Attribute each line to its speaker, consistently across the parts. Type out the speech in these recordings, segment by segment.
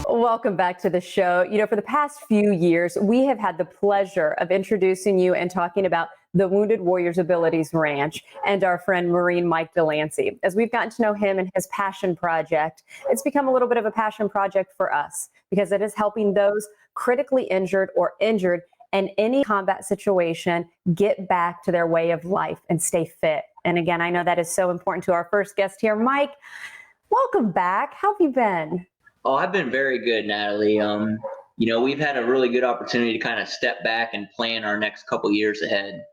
Speaker 1: Welcome back to the show. For the past few years, we have had the pleasure of introducing you and talking about the Wounded Warriors Abilities Ranch and our friend Marine Mike Delancey. As we've gotten to know him and his passion project, it's become a little bit of a passion project for us because it is helping those critically injured or injured in any combat situation get back to their way of life and stay fit. And again, I know that is so important to our first guest here. Mike, welcome back. How have you been?
Speaker 2: Oh, I've been very good, Natalie. We've had a really good opportunity to kind of step back and plan our next couple years ahead.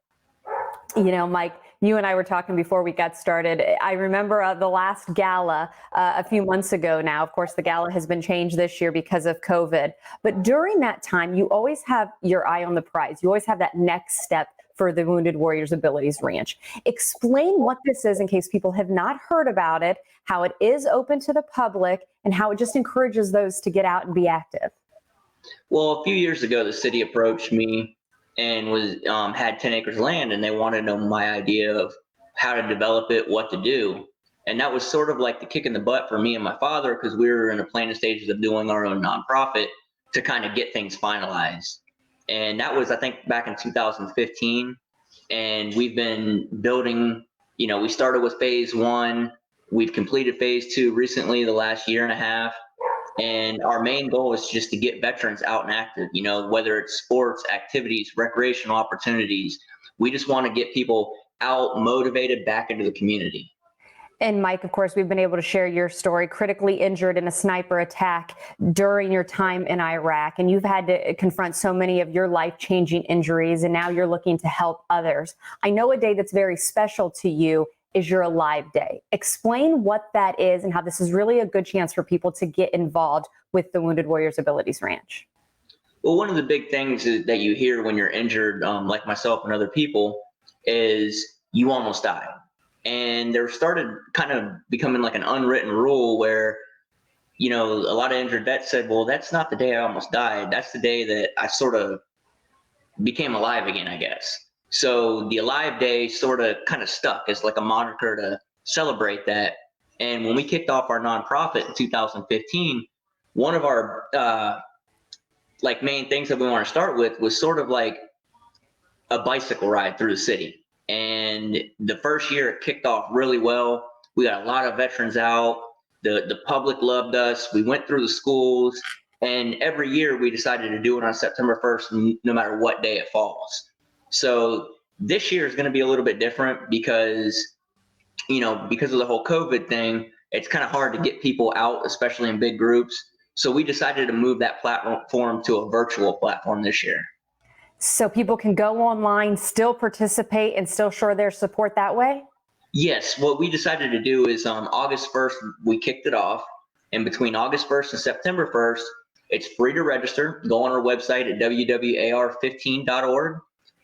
Speaker 1: Mike, you and I were talking before we got started. I remember the last gala a few months ago now. Of course, the gala has been changed this year because of COVID. But during that time, you always have your eye on the prize. You always have that next step for the Wounded Warriors Abilities Ranch. Explain what this is in case people have not heard about it, how it is open to the public, and how it just encourages those to get out and be active.
Speaker 2: Well, a few years ago, the city approached me and had 10 acres of land, and they wanted to know my idea of how to develop it, what to do. And that was sort of like the kick in the butt for me and my father, because we were in the planning stages of doing our own nonprofit to kind of get things finalized. And that was, I think, back in 2015. And we've been building, we started with phase one. We've completed phase two recently, the last year and a half. And our main goal is just to get veterans out and active, whether it's sports, activities, recreational opportunities. We just want to get people out, motivated, back into the community.
Speaker 1: And Mike, of course, we've been able to share your story, critically injured in a sniper attack during your time in Iraq. And you've had to confront so many of your life-changing injuries, and now you're looking to help others. I know a day that's very special to you is your Alive Day. Explain what that is and how this is really a good chance for people to get involved with the Wounded Warriors Abilities Ranch.
Speaker 2: Well, one of the big things that you hear when you're injured, like myself and other people, is you almost died. And there started kind of becoming like an unwritten rule where, a lot of injured vets said, well, that's not the day I almost died. That's the day that I sort of became alive again, I guess. So the Alive Day sort of kind of stuck as like a moniker to celebrate that. And when we kicked off our nonprofit in 2015, one of our main things that we want to start with was sort of like a bicycle ride through the city. And the first year it kicked off really well. We got a lot of veterans out. The public loved us. We went through the schools, and every year we decided to do it on September 1st, no matter what day it falls. So this year is going to be a little bit different because of the whole COVID thing. It's kind of hard to get people out, especially in big groups. So we decided to move that platform to a virtual platform this year.
Speaker 1: So people can go online, still participate, and still show their support that way?
Speaker 2: Yes. What we decided to do is August 1st, we kicked it off. And between August 1st and September 1st, it's free to register. Go on our website at wwar15.org,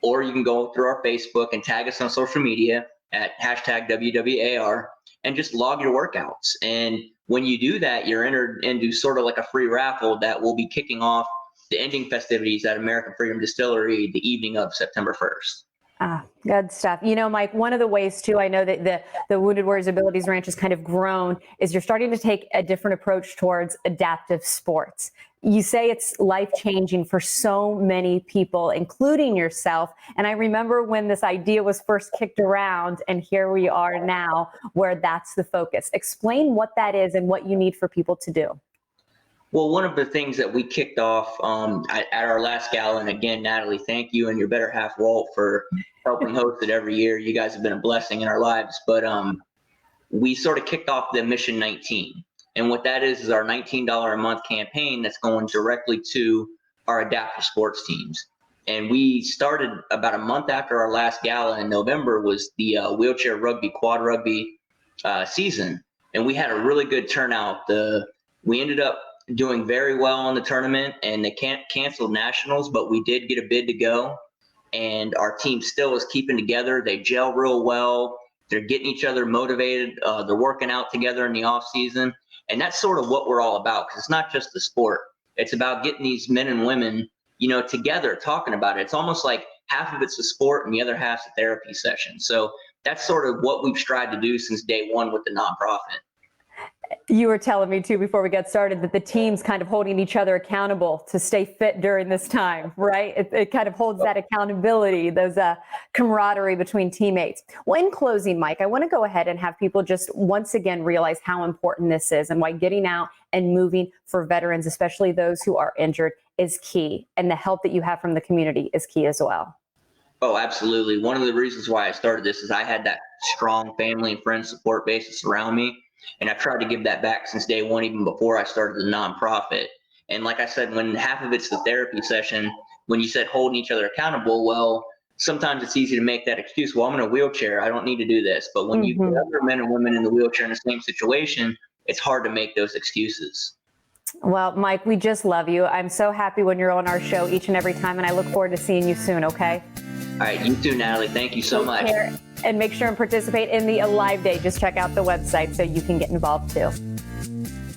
Speaker 2: or you can go through our Facebook and tag us on social media at #WWAR and just log your workouts. And when you do that, you're entered into sort of like a free raffle that will be kicking off the ending festivities at American Freedom Distillery the evening of September 1st.
Speaker 1: Good stuff. Mike, one of the ways too, I know that the Wounded Warriors Abilities Ranch has kind of grown, is you're starting to take a different approach towards adaptive sports. You say it's life-changing for so many people, including yourself. And I remember when this idea was first kicked around, and here we are now where that's the focus. Explain what that is and what you need for people to do.
Speaker 2: Well, one of the things that we kicked off at our last gala, and again, Natalie, thank you and your better half, Walt, for helping host it every year. You guys have been a blessing in our lives. But we sort of kicked off the Mission 19. And what that is our $19 a month campaign that's going directly to our adaptive sports teams. And we started about a month after our last gala in November was the wheelchair rugby, quad rugby season. And we had a really good turnout. We ended up doing very well in the tournament, and they canceled nationals, but we did get a bid to go. And our team still is keeping together. They gel real well. They're getting each other motivated. They're working out together in the off season. And that's sort of what we're all about, because it's not just the sport. It's about getting these men and women, together talking about it. It's almost like half of it's the sport and the other half's a therapy session. So that's sort of what we've strived to do since day one with the nonprofit.
Speaker 1: You were telling me too before we got started that the team's kind of holding each other accountable to stay fit during this time, right? It kind of holds that accountability, those camaraderie between teammates. Well, in closing, Mike, I want to go ahead and have people just once again realize how important this is and why getting out and moving for veterans, especially those who are injured, is key. And the help that you have from the community is key as well.
Speaker 2: Oh, absolutely. One of the reasons why I started this is I had that strong family and friend support basis around me. And I've tried to give that back since day one, even before I started the nonprofit. And like I said, when half of it's the therapy session, when you said holding each other accountable, well, sometimes it's easy to make that excuse. Well, I'm in a wheelchair. I don't need to do this. But when you get other men and women in the wheelchair in the same situation, it's hard to make those excuses.
Speaker 1: Well, Mike, we just love you. I'm so happy when you're on our show each and every time, and I look forward to seeing you soon, okay?
Speaker 2: All right, you too, Natalie. Thank you so much.
Speaker 1: And make sure and participate in the Alive Day. Just check out the website so you can get involved too.